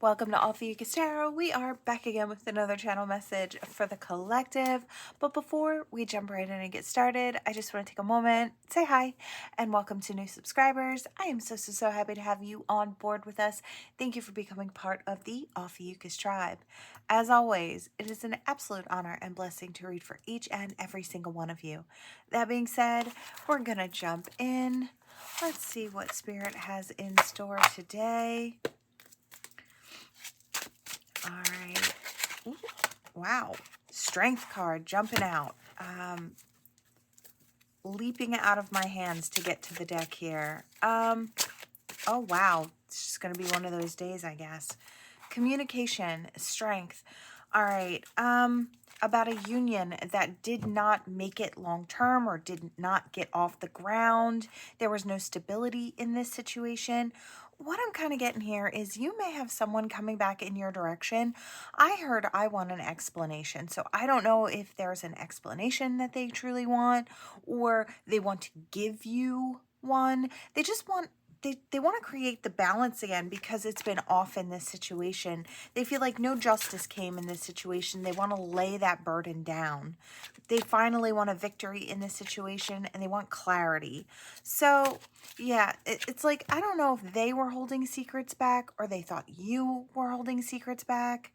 Welcome to Ophiuchus Tarot. We are back again with another channel message for the collective. But before we jump right in and get started, I just want to take a moment, say hi, and welcome to new subscribers. I am so happy to have you on board with us. Thank you for becoming part of the Ophiuchus tribe. As always, it is an absolute honor and blessing to read for each and every single one of you. That being said, we're going to jump in. Let's see what Spirit has in store today. All right. Ooh, wow. Strength card jumping out. Leaping out of my hands to get to the deck here. Oh, wow. It's just going to be one of those days, I guess. Communication, strength. All right. About a union that did not make it long term or did not get off the ground. There was no stability in this situation. What I'm kind of getting here is you may have someone coming back in your direction. I heard I want an explanation. So I don't know if there's an explanation that they truly want or they want to give you one. They just want they want to create the balance again because it's been off in this situation. They feel like no justice came in this situation. They want to lay that burden down. They finally want a victory in this situation and they want clarity. So yeah, it's like, I don't know if they were holding secrets back or they thought you were holding secrets back.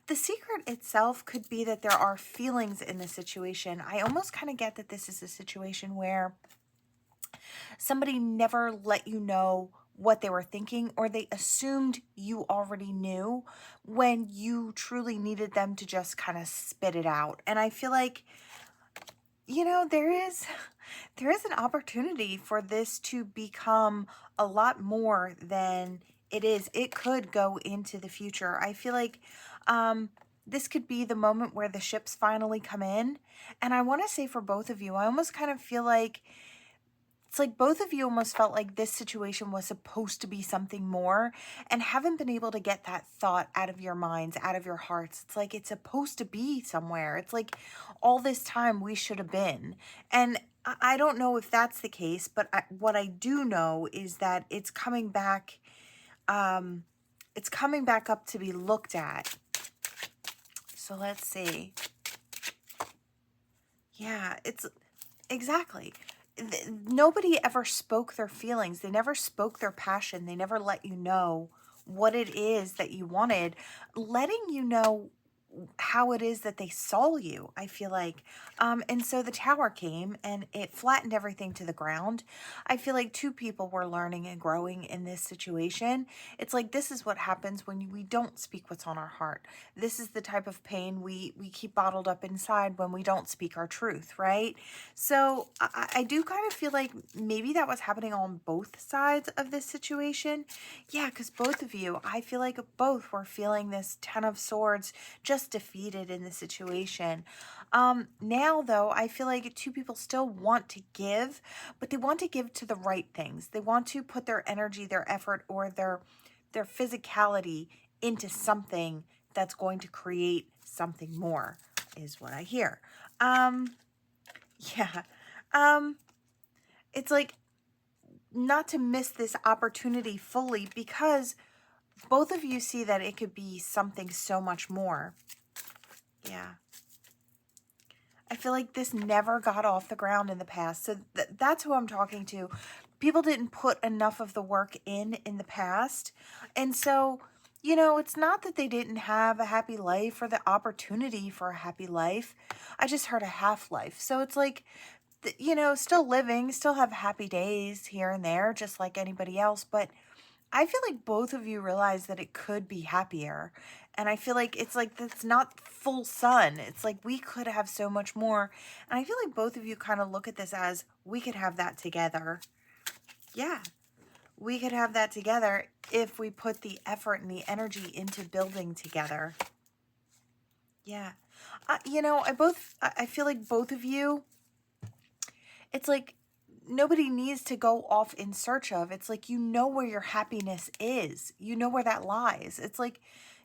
The secret itself could be that there are feelings in the situation. I almost kind of get that this is a situation where somebody never let you know what they were thinking, or they assumed you already knew when you truly needed them to just kind of spit it out. And I feel like, there is an opportunity for this to become a lot more than it is. It could go into the future. I feel like this could be the moment where the ships finally come in. And I want to say for both of you, I almost kind of feel like it's like both of you almost felt like this situation was supposed to be something more and haven't been able to get that thought out of your minds, out of your hearts. It's like it's supposed to be somewhere. It's like all this time we should have been. And I don't know if that's the case, but what I do know is that it's coming back. It's coming back up to be looked at. So let's see. Yeah, it's exactly. Nobody ever spoke their feelings. They never spoke their passion. They never let you know what it is that you wanted, letting you know how it is that they saw you, I feel like. And so the tower came and it flattened everything to the ground. I feel like two people were learning and growing in this situation. It's like this is what happens when we don't speak what's on our heart. This is the type of pain we keep bottled up inside when we don't speak our truth, right? So I do kind of feel like maybe that was happening on both sides of this situation. Yeah, because both of you, I feel like both were feeling this Ten of Swords, just defeated in the situation. Now, though, I feel like two people still want to give, but they want to give to the right things. They want to put their energy, their effort, or their physicality into something that's going to create something more, is what I hear. Yeah. It's like not to miss this opportunity fully because both of you see that it could be something so much more. Yeah. I feel like this never got off the ground in the past. So that's who I'm talking to. People didn't put enough of the work in the past. And so, it's not that they didn't have a happy life or the opportunity for a happy life. I just heard a half life. So it's like, still living, still have happy days here and there, just like anybody else. But I feel like both of you realize that it could be happier. And I feel like it's like that's not full sun. It's like we could have so much more. And I feel like both of you kind of look at this as we could have that together. Yeah, we could have that together if we put the effort and the energy into building together. Yeah. I feel like both of you, it's like nobody needs to go off in search of. It's like you know where your happiness is. You know where that lies. It's like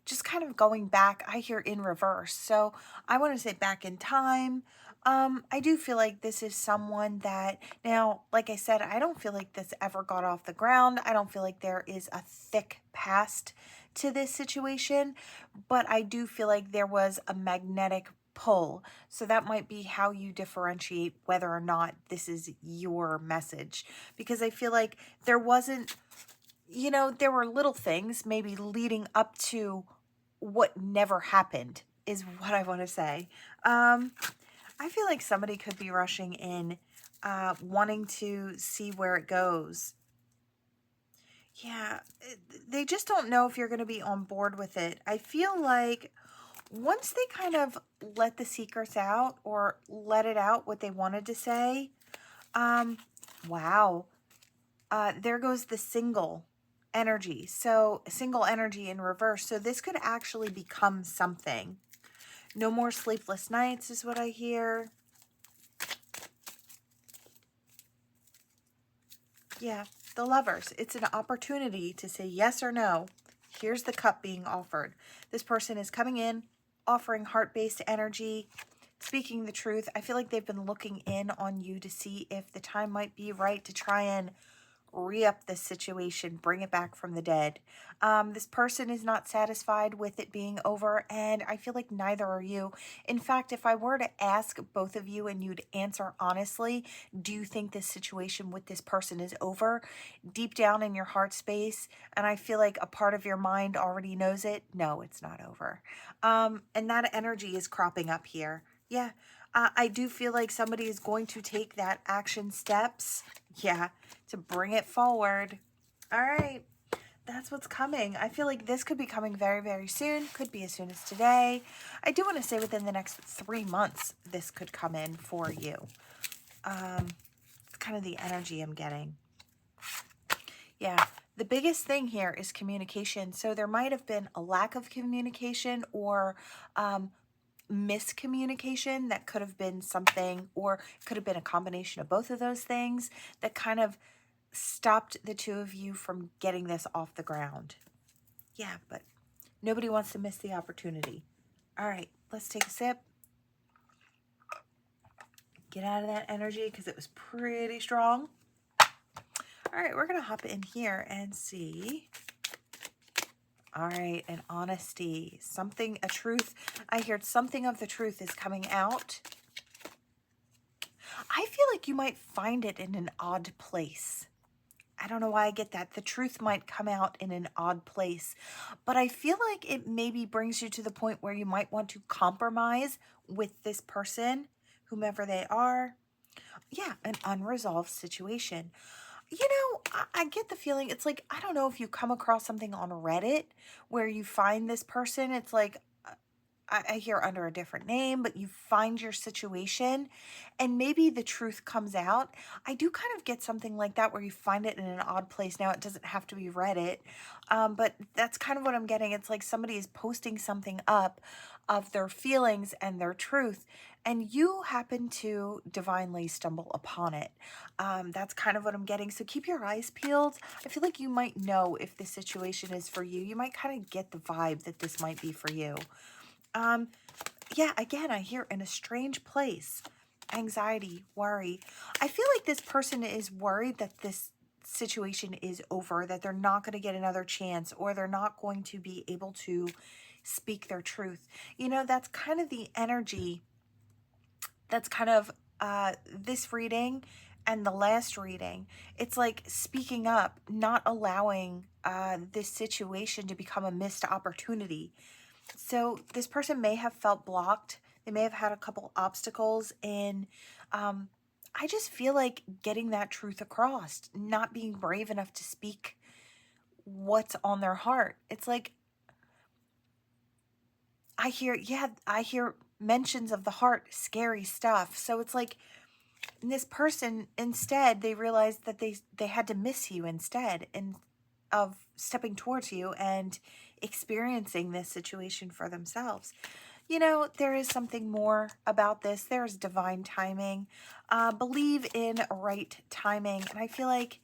just kind of going back, I hear in reverse. So I want to say back in time. I do feel like this is someone that, now, like I said, I don't feel like this ever got off the ground. I don't feel like there is a thick past to this situation, but I do feel like there was a magnetic pull. So that might be how you differentiate whether or not this is your message. Because I feel like there wasn't, you know, there were little things maybe leading up to what never happened, is what I want to say. I feel like somebody could be rushing in, wanting to see where it goes. Yeah, they just don't know if you're going to be on board with it. I feel like once they kind of let the secrets out or let it out what they wanted to say, wow, there goes the single energy. So single energy in reverse. So this could actually become something. No more sleepless nights is what I hear. Yeah, the Lovers. It's an opportunity to say yes or no. Here's the cup being offered. This person is coming in, offering heart-based energy, speaking the truth. I feel like they've been looking in on you to see if the time might be right to try and re-up this situation, bring it back from the dead. This person is not satisfied with it being over, and I feel like neither are you. In fact, if I were to ask both of you and you'd answer honestly, do you think this situation with this person is over? Deep down in your heart space, and I feel like a part of your mind already knows it, no, it's not over. And that energy is cropping up here. Yeah, I do feel like somebody is going to take that action steps. Yeah, to bring it forward. All right, that's what's coming. I feel like this could be coming very, very soon. Could be as soon as today. I do want to say within the next 3 months, this could come in for you. It's kind of the energy I'm getting. Yeah, the biggest thing here is communication. So there might have been a lack of communication or miscommunication that could have been something, or could have been a combination of both of those things that kind of stopped the two of you from getting this off the ground. Yeah, but nobody wants to miss the opportunity. All right, let's take a sip. Get out of that energy because it was pretty strong. All right, we're going to hop in here and see. All right, an honesty, something, a truth. I heard something of the truth is coming out. I feel like you might find it in an odd place. I don't know why I get that. The truth might come out in an odd place, but I feel like it maybe brings you to the point where you might want to compromise with this person, whomever they are. Yeah, an unresolved situation. You know, I get the feeling it's like, I don't know if you come across something on Reddit where you find this person. It's like, I hear under a different name, but you find your situation and maybe the truth comes out. I do kind of get something like that where you find it in an odd place. Now, it doesn't have to be Reddit, but that's kind of what I'm getting. It's like somebody is posting something up of their feelings and their truth, and you happen to divinely stumble upon it. That's kind of what I'm getting. So keep your eyes peeled. I feel like you might know if this situation is for you. You might kind of get the vibe that this might be for you. Yeah, again, I hear in a strange place, anxiety, worry. I feel like this person is worried that this situation is over, that they're not going to get another chance, or they're not going to be able to speak their truth. You know, that's kind of the energy. That's kind of this reading and the last reading. It's like speaking up, not allowing this situation to become a missed opportunity. So this person may have felt blocked. They may have had a couple obstacles in, I just feel like getting that truth across, not being brave enough to speak what's on their heart. It's like, I hear mentions of the heart, scary stuff. So it's like this person, instead, they realized that they had to miss you instead, and of stepping towards you and experiencing this situation for themselves. You know, there is something more about this. There's divine timing. Believe in right timing. And I feel like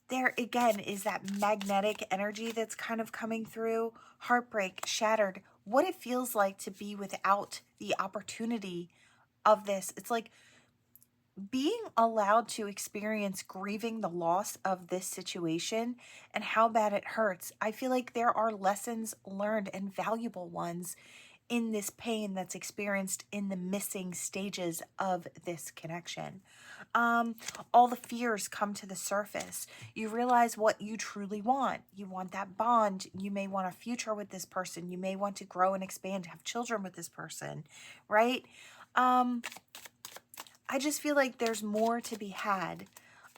there, again, is that magnetic energy that's kind of coming through. Heartbreak, shattered. What it feels like to be without the opportunity of this. It's like being allowed to experience grieving the loss of this situation and how bad it hurts. I feel like there are lessons learned and valuable ones in this pain that's experienced in the missing stages of this connection. All the fears come to the surface. You realize what you truly want. You want that bond. You may want a future with this person. You may want to grow and expand, have children with this person, right? I just feel like there's more to be had.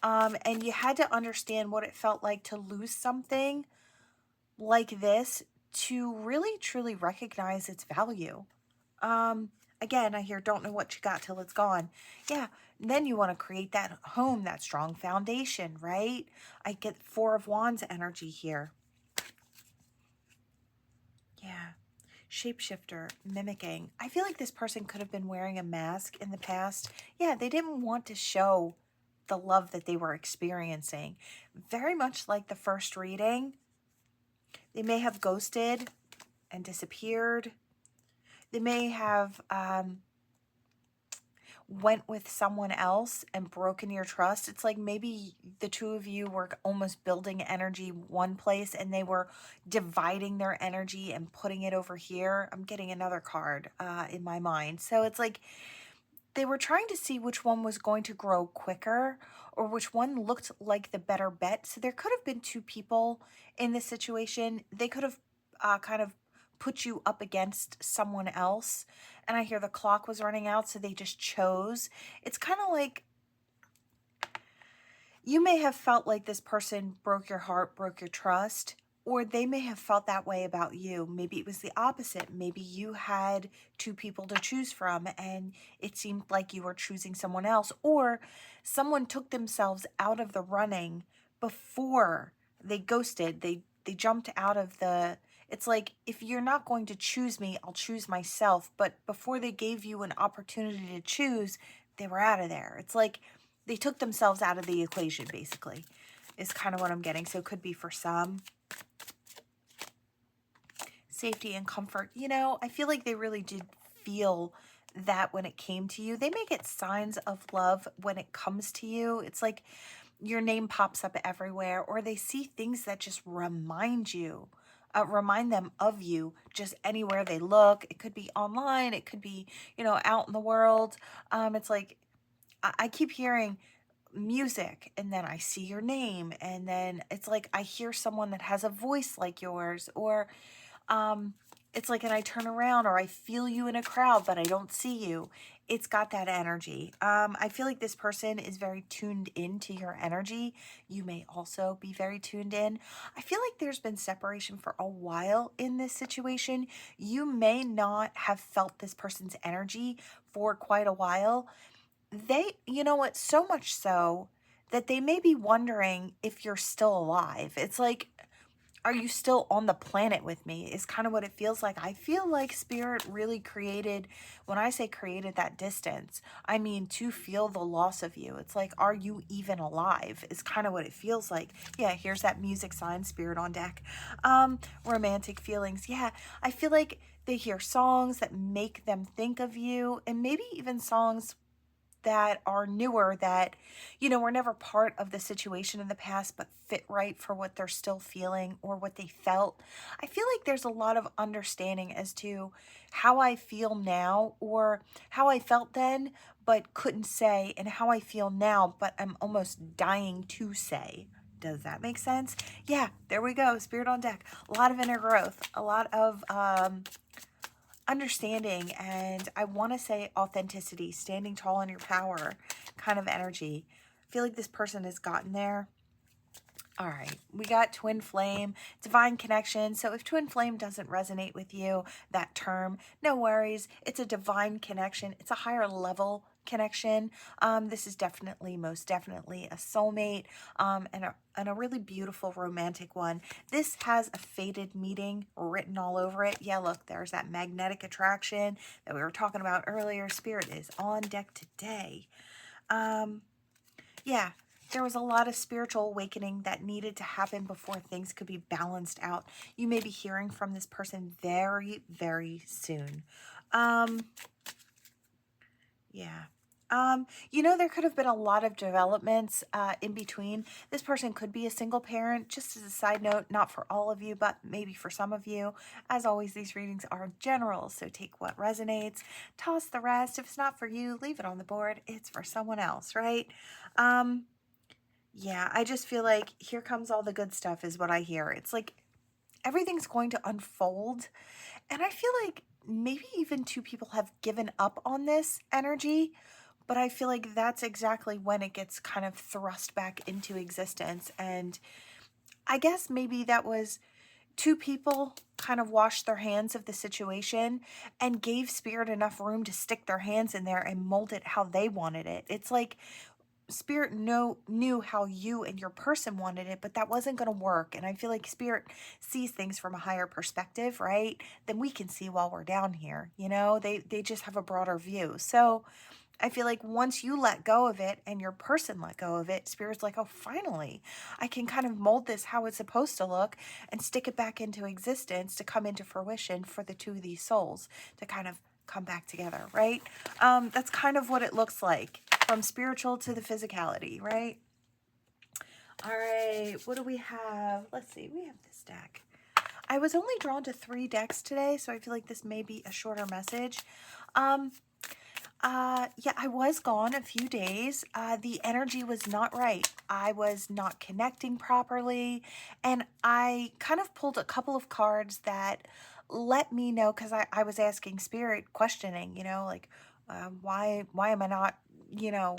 And you had to understand what it felt like to lose something like this to really truly recognize its value. Again, I hear don't know what you got till it's gone. Yeah, then you want to create that home, that strong foundation, right? I get Four of Wands energy here. Yeah. Shapeshifter, mimicking. I feel like this person could have been wearing a mask in the past. Yeah, they didn't want to show the love that they were experiencing. Very much like the first reading. They may have ghosted and disappeared. They may have went with someone else and broken your trust. It's like maybe the two of you were almost building energy one place and they were dividing their energy and putting it over here. I'm getting another card in my mind. So it's like they were trying to see which one was going to grow quicker or which one looked like the better bet. So there could have been two people in this situation. They could have kind of put you up against someone else. And I hear the clock was running out, so they just chose. It's kind of like you may have felt like this person broke your heart, broke your trust, or they may have felt that way about you. Maybe it was the opposite. Maybe you had two people to choose from and it seemed like you were choosing someone else, or someone took themselves out of the running before they ghosted. They jumped out of the, it's like, if you're not going to choose me, I'll choose myself. But before they gave you an opportunity to choose, they were out of there. It's like they took themselves out of the equation, basically, is kind of what I'm getting. So it could be for some. Safety and comfort. You know, I feel like they really did feel that when it came to you. They may get signs of love when it comes to you. It's like your name pops up everywhere, or they see things that just remind you, remind them of you just anywhere they look. It could be online. It could be, you know, out in the world. It's like, I keep hearing music and then I see your name and then it's like I hear someone that has a voice like yours, or it's like, and I turn around or I feel you in a crowd, but I don't see you. It's got that energy. I feel like this person is very tuned into your energy. You may also be very tuned in. I feel like there's been separation for a while in this situation. You may not have felt this person's energy for quite a while. They, you know what, so much so that they may be wondering if you're still alive. It's like, are you still on the planet with me is kind of what it feels like. I feel like Spirit really created, when I say created that distance, I mean to feel the loss of you. It's like, are you even alive is kind of what it feels like. Yeah, here's that music sign, Spirit on deck. Romantic feelings. Yeah, I feel like they hear songs that make them think of you, and maybe even songs that are newer that, you know, were never part of the situation in the past, but fit right for what they're still feeling or what they felt. I feel like there's a lot of understanding as to how I feel now or how I felt then, but couldn't say, and how I feel now, but I'm almost dying to say. Does that make sense? Yeah, there we go. Spirit on deck. A lot of inner growth, a lot of, understanding, and I want to say authenticity, standing tall in your power kind of energy. I feel like this person has gotten there. All right, we got twin flame, divine connection. So if twin flame doesn't resonate with you, that term, no worries. It's a divine connection. It's a higher level connection. This is definitely, most definitely a soulmate, and a really beautiful romantic one. This has a fated meeting written all over it. Yeah, look, there's that magnetic attraction that we were talking about earlier. Spirit is on deck today. Yeah, there was a lot of spiritual awakening that needed to happen before things could be balanced out. You may be hearing from this person very, very soon. Yeah. You know, there could have been a lot of developments in between. This person could be a single parent, just as a side note, not for all of you, but maybe for some of you. As always, these readings are general, so take what resonates, toss the rest. If it's not for you, leave it on the board. It's for someone else, right? Um, yeah, I just feel like here comes all the good stuff is what I hear. It's like everything's going to unfold. And I feel like maybe even two people have given up on this energy, but I feel like that's exactly when it gets kind of thrust back into existence. And I guess maybe that was two people kind of washed their hands of the situation and gave spirit enough room to stick their hands in there and mold it how they wanted it. It's like spirit knew how you and your person wanted it, but that wasn't going to work. And I feel like spirit sees things from a higher perspective, right, than we can see while we're down here. You know, they just have a broader view. So I feel like once you let go of it and your person let go of it, spirit's like, oh, finally, I can kind of mold this how it's supposed to look and stick it back into existence to come into fruition for the two of these souls to kind of come back together, right? That's kind of what it looks like, from spiritual to the physicality, right? All right, what do we have? Let's see, we have this deck. I was only drawn to 3 decks today, so I feel like this may be a shorter message. Yeah, I was gone a few days. The energy was not right. I was not connecting properly, and I kind of pulled a couple of cards that let me know, because I was asking spirit, questioning, you know, like, why am I not, you know,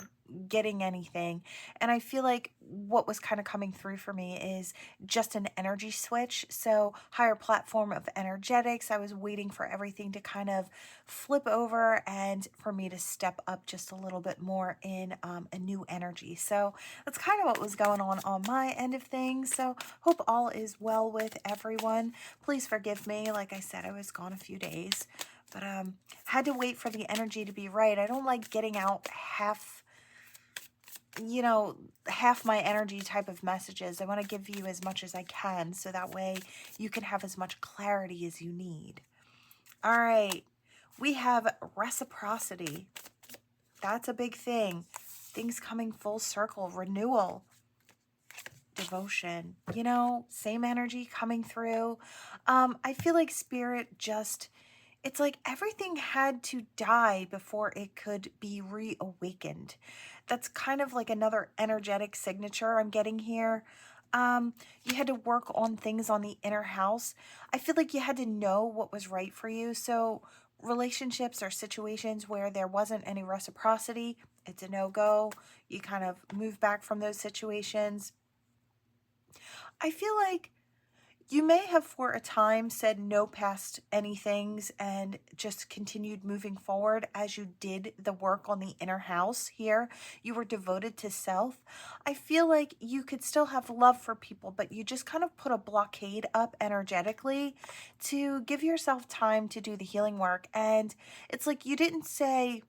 getting anything? And I feel like what was kind of coming through for me is just an energy switch. So higher platform of energetics. I was waiting for everything to kind of flip over and for me to step up just a little bit more in a new energy. So that's kind of what was going on my end of things. So hope all is well with everyone. Please forgive me. Like I said, I was gone a few days, but had to wait for the energy to be right. I don't like getting out half, you know, half my energy type of messages. I want to give you as much as I can, so that way you can have as much clarity as you need. All right, we have reciprocity. That's a big thing. Things coming full circle, renewal, devotion, you know, same energy coming through. I feel like spirit just, it's like everything had to die before it could be reawakened. That's kind of like another energetic signature I'm getting here. You had to work on things on the inner house. I feel like you had to know what was right for you. So relationships or situations where there wasn't any reciprocity, it's a no-go. You kind of move back from those situations. I feel like you may have for a time said no past any things and just continued moving forward as you did the work on the inner house here. You were devoted to self. I feel like you could still have love for people, but you just kind of put a blockade up energetically to give yourself time to do the healing work. And it's like you didn't say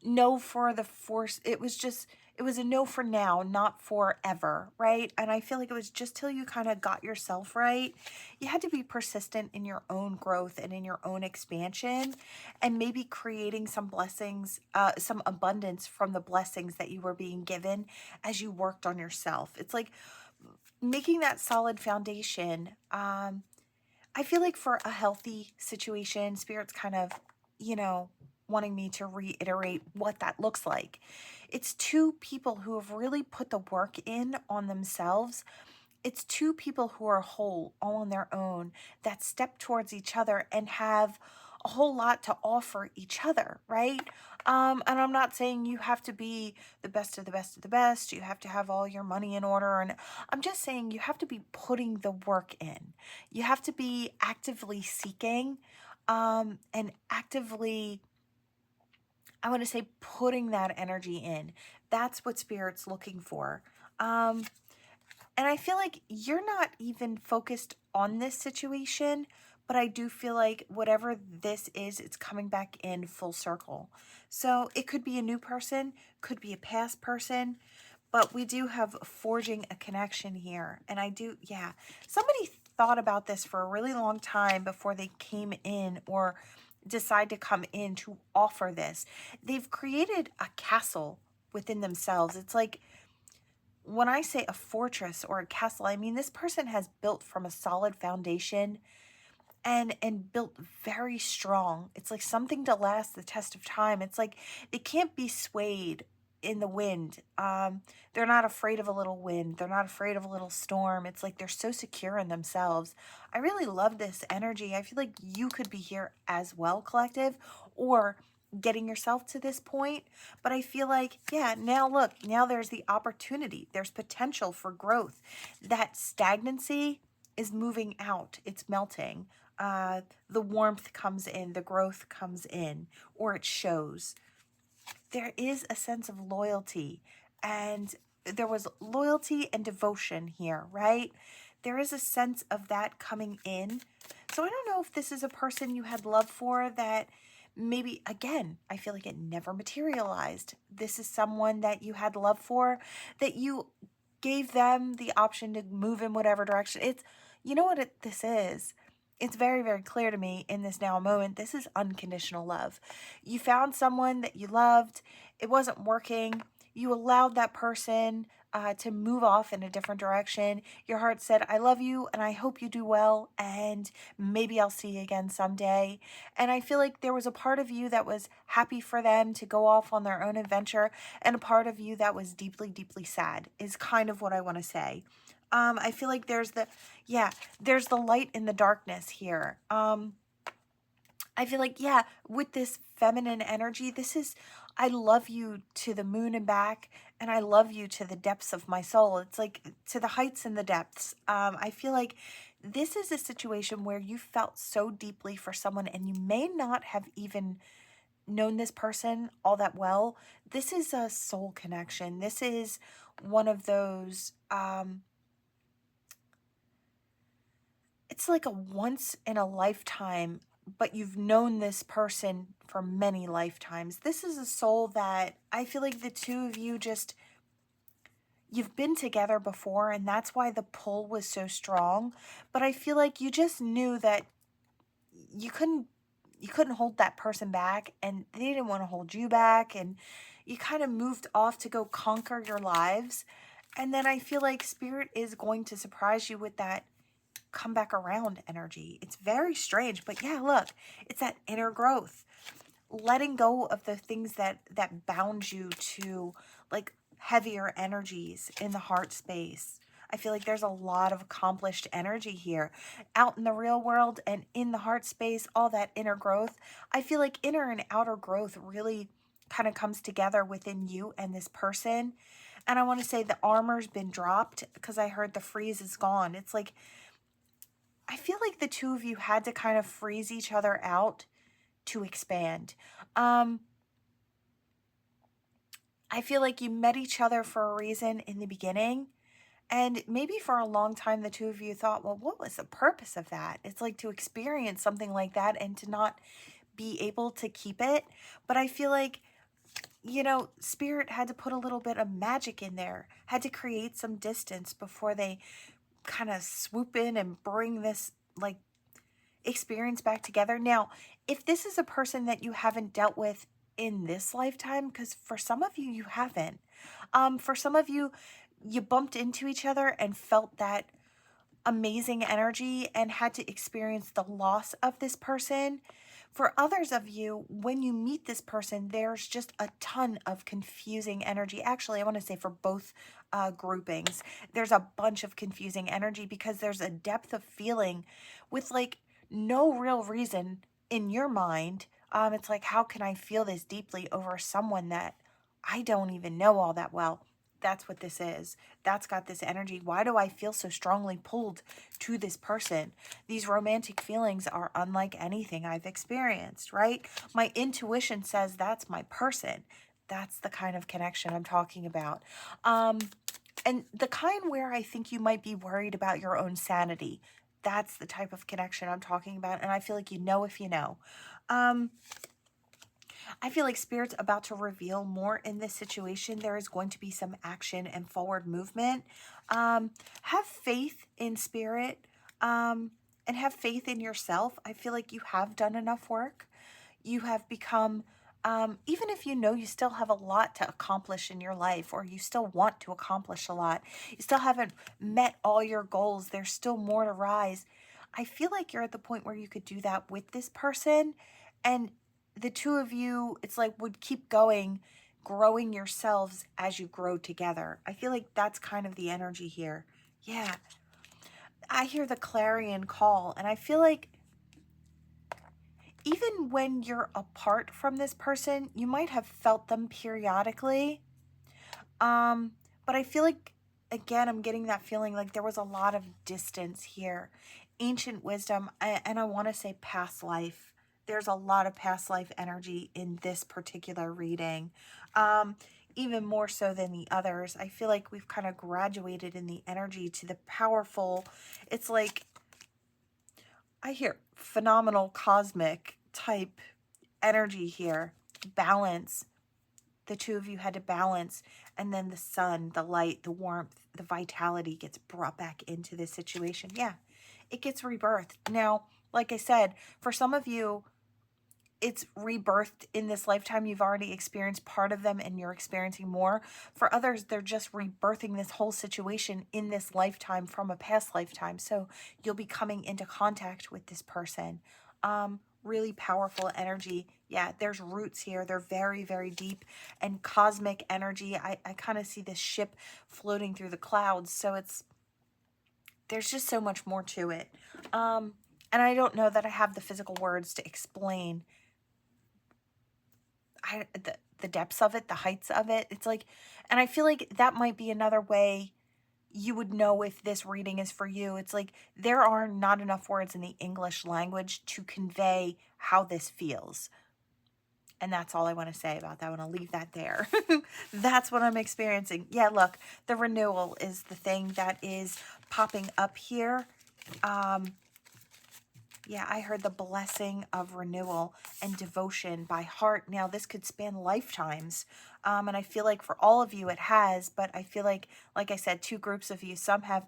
no for the force. It was just, it was a no for now, not forever, right? And I feel like it was just till you kind of got yourself right. You had to be persistent in your own growth and in your own expansion, and maybe creating some blessings, some abundance from the blessings that you were being given as you worked on yourself. It's like making that solid foundation. I feel like for a healthy situation, spirit's kind of, you know, wanting me to reiterate what that looks like. It's two people who have really put the work in on themselves. It's two people who are whole, all on their own, that step towards each other and have a whole lot to offer each other, right? And I'm not saying you have to be the best of the best of the best. You have to have all your money in order. And I'm just saying you have to be putting the work in. You have to be actively seeking and actively, I want to say, putting that energy in. That's what spirit's looking for. And I feel like you're not even focused on this situation, but I do feel like whatever this is, it's coming back in full circle. So it could be a new person, could be a past person, but we do have forging a connection here. And I do, yeah, somebody thought about this for a really long time before they came in or decide to come in to offer this. They've created a castle within themselves. It's like, when I say a fortress or a castle, I mean this person has built from a solid foundation and built very strong. It's like something to last the test of time. It's like they can't be swayed in the wind. They're not afraid of a little wind. They're not afraid of a little storm. It's like they're so secure in themselves. I really love this energy. I feel like you could be here as well, collective, or getting yourself to this point. But I feel like, yeah, now look, now there's the opportunity. There's potential for growth. That stagnancy is moving out. It's melting. The warmth comes in, the growth comes in, or it shows. There is a sense of loyalty, and there was loyalty and devotion here, right? There is a sense of that coming in. So I don't know if this is a person you had love for that maybe, again, I feel like it never materialized. This is someone that you had love for, that you gave them the option to move in whatever direction. It's, you know what this is? It's very, very clear to me in this now moment. This is unconditional love. You found someone that you loved. It wasn't working. You allowed that person to move off in a different direction. Your heart said, I love you and I hope you do well. And maybe I'll see you again someday. And I feel like there was a part of you that was happy for them to go off on their own adventure. And a part of you that was deeply, deeply sad is kind of what I want to say. I feel like there's the light in the darkness here. I feel like, yeah, with this feminine energy, this is, I love you to the moon and back, and I love you to the depths of my soul. It's like to the heights and the depths. I feel like this is a situation where you felt so deeply for someone, and you may not have even known this person all that well. This is a soul connection. This is one of those, it's like a once in a lifetime, but you've known this person for many lifetimes. This is a soul that I feel like the two of you just, you've been together before, and that's why the pull was so strong. But I feel like you just knew that you couldn't hold that person back, and they didn't want to hold you back, and you kind of moved off to go conquer your lives. And then I feel like Spirit is going to surprise you with that come back around energy. It's very strange, but yeah, look, it's that inner growth, letting go of the things that bound you to like heavier energies in the heart space. I feel like there's a lot of accomplished energy here out in the real world and in the heart space, all that inner growth. I feel like inner and outer growth really kind of comes together within you and this person. And I want to say the armor's been dropped because I heard the freeze is gone. It's like, I feel like the two of you had to kind of freeze each other out to expand. I feel like you met each other for a reason in the beginning. And maybe for a long time, the two of you thought, well, what was the purpose of that? It's like to experience something like that and to not be able to keep it. But I feel like, you know, Spirit had to put a little bit of magic in there, had to create some distance before they kind of swoop in and bring this like experience back together. Now, if this is a person that you haven't dealt with in this lifetime, because for some of you, you haven't. For some of you, you bumped into each other and felt that amazing energy and had to experience the loss of this person. For others of you, when you meet this person, there's just a ton of confusing energy. Actually, I want to say for both groupings, there's a bunch of confusing energy because there's a depth of feeling with like no real reason in your mind. It's like, how can I feel this deeply over someone that I don't even know all that well? That's what this is. That's got this energy. Why do I feel so strongly pulled to this person? These romantic feelings are unlike anything I've experienced, right? My intuition says that's my person. That's the kind of connection I'm talking about. And the kind where I think you might be worried about your own sanity. That's the type of connection I'm talking about. And I feel like you know if you know. I feel like Spirit's about to reveal more in this situation. There is going to be some action and forward movement. Have faith in Spirit and have faith in yourself. I feel like you have done enough work. you have become, even if you know you still have a lot to accomplish in your life, or you still want to accomplish a lot, you still haven't met all your goals, there's still more to rise. I feel like you're at the point where you could do that with this person, and the two of you, it's like, would keep going, growing yourselves as you grow together. I feel like that's kind of the energy here. Yeah. I hear the clarion call, and I feel like even when you're apart from this person, you might have felt them periodically. But I feel like, again, I'm getting that feeling like there was a lot of distance here. Ancient wisdom, and I want to say past life. There's a lot of past life energy in this particular reading. Even more so than the others. I feel like we've kind of graduated in the energy to the powerful. It's like, I hear phenomenal cosmic type energy here. Balance. The two of you had to balance, and then the sun, the light, the warmth, the vitality gets brought back into this situation. Yeah, it gets rebirthed. Now, like I said, for some of you, it's rebirthed in this lifetime. You've already experienced part of them and you're experiencing more. For others, they're just rebirthing this whole situation in this lifetime from a past lifetime. So you'll be coming into contact with this person. Really powerful energy. Yeah, there's roots here. They're very, very deep and cosmic energy. I kind of see this ship floating through the clouds. So there's just so much more to it. And I don't know that I have the physical words to explain the depths of it, the heights of it. It's like, and I feel like that might be another way you would know if this reading is for you. It's like there are not enough words in the English language to convey how this feels. And that's all I want to say about that. I want to leave that there. That's what I'm experiencing. Yeah, look, the renewal is the thing that is popping up here. Yeah, I heard the blessing of renewal and devotion by heart. Now, this could span lifetimes. And I feel like for all of you it has, but I feel like I said, two groups of you, some have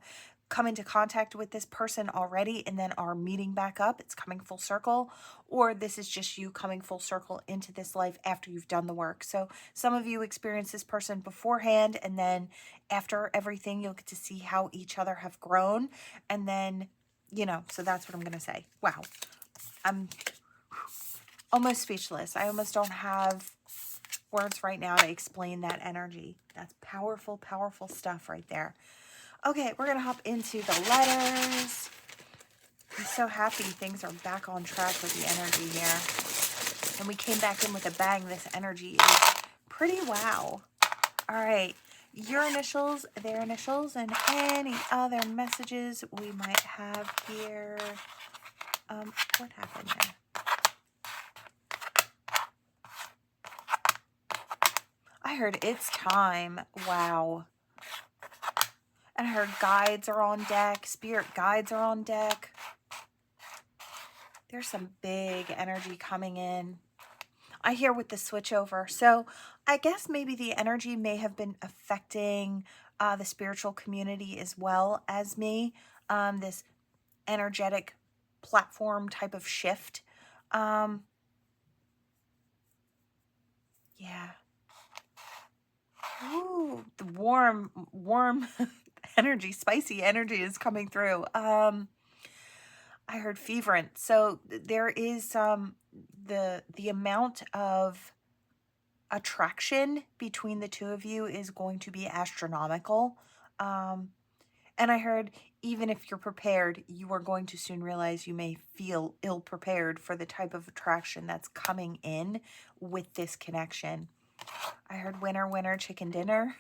come into contact with this person already and then are meeting back up. It's coming full circle, or this is just you coming full circle into this life after you've done the work. So some of you experience this person beforehand, and then after everything, you'll get to see how each other have grown. And then, so that's what I'm going to say. Wow. I'm almost speechless. I almost don't have words right now to explain that energy. That's powerful, powerful stuff right there. Okay, we're going to hop into the letters. I'm so happy things are back on track with the energy here. And we came back in with a bang. This energy is pretty wow. All right. Your initials, their initials, and any other messages we might have here. What happened here? I heard it's time. Wow. And I heard guides are on deck. Spirit guides are on deck. There's some big energy coming in. I hear with the switchover. So I guess maybe the energy may have been affecting the spiritual community as well as me. This energetic platform type of shift. Yeah. Ooh, the warm energy, spicy energy is coming through. I heard feverent. So there is the amount of attraction between the two of you is going to be astronomical. And I heard even if you're prepared, you are going to soon realize you may feel ill-prepared for the type of attraction that's coming in with this connection. I heard winner, winner, chicken dinner.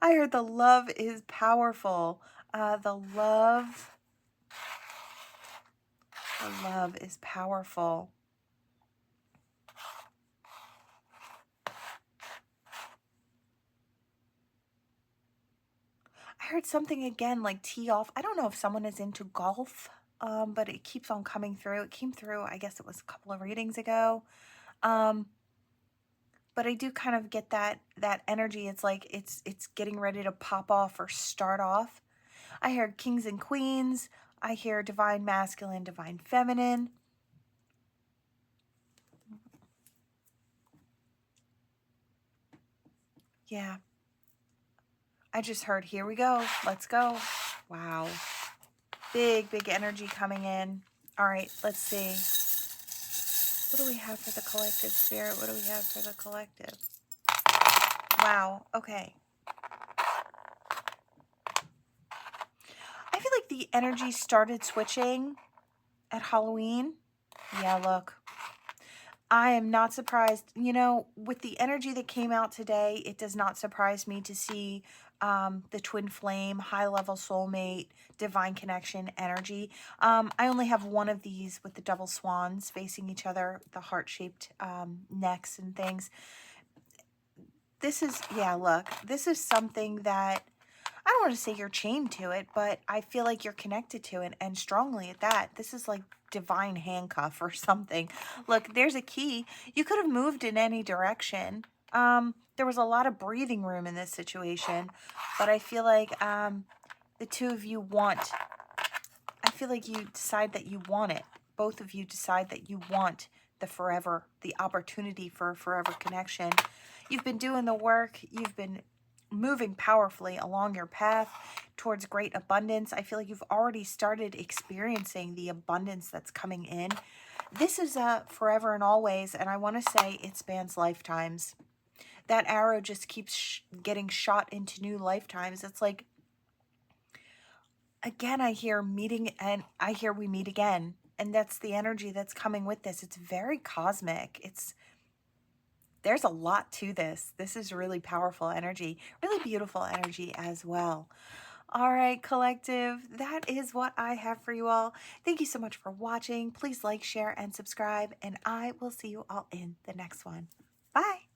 I heard the love is powerful. The love is powerful. I heard something again like tee off. I don't know if someone is into golf, but it keeps on coming through. It came through, I guess it was a couple of readings ago. But I do kind of get that energy. It's like it's getting ready to pop off or start off. I heard kings and queens. I hear divine masculine, divine feminine. Yeah. I just heard, here we go. Let's go. Wow. Big, big energy coming in. All right, let's see. What do we have for the collective, Spirit? What do we have for the collective? Wow. Okay. I feel like the energy started switching at Halloween. Yeah, look. I am not surprised. You know, with the energy that came out today, it does not surprise me to see the twin flame, high-level soulmate, divine connection energy. I only have one of these with the double swans facing each other, the heart-shaped necks and things. This is, yeah, look, this is something that, I don't want to say you're chained to it, but I feel like you're connected to it, and strongly at that. This is like divine handcuff or something. Look, there's a key. You could have moved in any direction. There was a lot of breathing room in this situation, but I feel like the two of you I feel like you decide that you want it. Both of you decide that you want the opportunity for a forever connection. You've been doing the work. You've been moving powerfully along your path towards great abundance. I feel like you've already started experiencing the abundance that's coming in. This is forever and always, and I want to say it spans lifetimes. That arrow just keeps getting shot into new lifetimes. It's like, again, I hear meeting, and I hear we meet again. And that's the energy that's coming with this. It's very cosmic. There's a lot to this. This is really powerful energy, really beautiful energy as well. All right, collective, that is what I have for you all. Thank you so much for watching. Please like, share, and subscribe, and I will see you all in the next one. Bye.